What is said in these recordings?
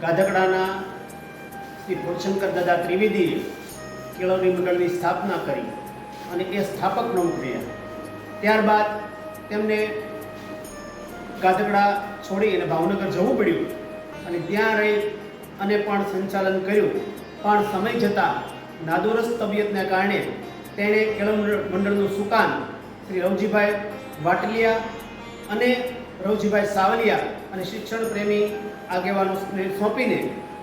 ગાધકડાના શ્રી ભોળશંકર દાદા ત્રિવેદીએ કેળવણી મંડળની સ્થાપના કરી અને એ સ્થાપક પ્રમુખ રહ્યા. ત્યારબાદ તેમને ગાધકડા છોડી અને ભાવનગર જવું પડ્યું અને ત્યાં રહી અને પણ સંચાલન કર્યું. પણ સમય જતાં નાદુરસ્ત તબિયતને કારણે તેણે કેળવણી મંડળનું સુકાન શ્રી રવજીભાઈ વાટલિયા અને રવજીભાઈ સાવલિયા અને શિક્ષણ પ્રેમી આગેવાનોને સોંપીને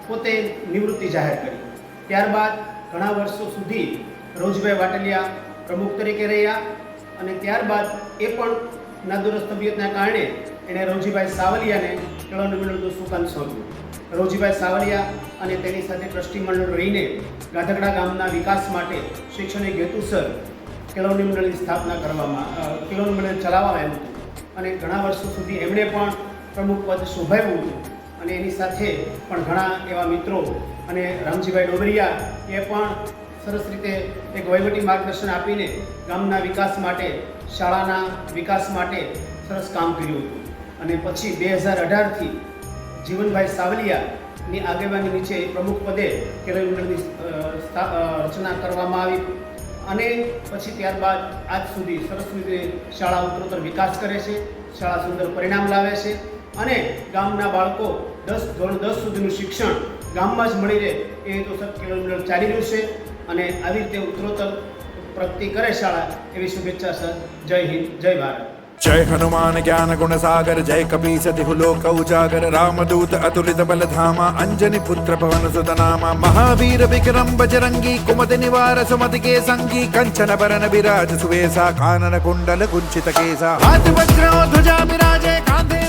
પોતે નિવૃત્તિ જાહેર કરી. ત્યારબાદ ઘણા વર્ષો સુધી રવજીભાઈ વાટલિયા પ્રમુખ તરીકે રહ્યા અને ત્યારબાદ એ પણ નાદુરસ્ત તબિયતના કારણે એણે રવજીભાઈ સાવલિયાને કેળવણી મંડળનું સુકાન સોંપ્યું. રવજીભાઈ સાવલિયા અને તેની સાથે ટ્રસ્ટી મંડળ રહીને ગાધકડા ગામના વિકાસ માટે શૈક્ષણિક હેતુસર કેળવણી મંડળની સ્થાપના કરવામાં કેળવણી મંડળ ચલાવવામાં આવ્યું હતું અને ઘણા વર્ષો સુધી એમણે પણ પ્રમુખ પદ શોભાવ્યું હતું. અને એની સાથે પણ ઘણા એવા મિત્રો અને રામજીભાઈ ડોબરિયા એ પણ સરસ રીતે એક વહીવટી માર્ગદર્શન આપીને ગામના વિકાસ માટે શાળાના વિકાસ માટે સરસ કામ કર્યું હતું. અને પછી 2018થી જીવનભાઈ સાવલિયાની આગેવાની નીચે પ્રમુખ પદે કેળવણી મંડળની રચના કરવામાં આવી અને પછી ત્યારબાદ આજ સુધી સરસ રીતે શાળા ઉત્તરોત્તર વિકાસ કરે છે, શાળા સુંદર પરિણામ લાવે છે અને ગામના બાળકો ધોરણ 10 સુધીનું શિક્ષણ ગામમાં જ મળી રહે એ હેતુસર કેળવણી મંડળ ચાલી રહ્યું છે અને આવી રીતે ઉત્તરોત્તર પ્રગતિ કરે શાળા એવી શુભેચ્છા સર. જય હિન્દ, જય ભારત. जय हनुमान ज्ञान गुण सागर जय कपीस तिहु लोक उजागर रामदूत अतुलित बल धामा अंजनी पुत्र पवन सुत नामा महावीर विक्रम बजरंगी कुमति निवार सुमति के संगी कंचन बरन विराज सुवेसा कानन कुंडल कुंचित केसा हाथ वज्र ध्वजा विराजे कांधे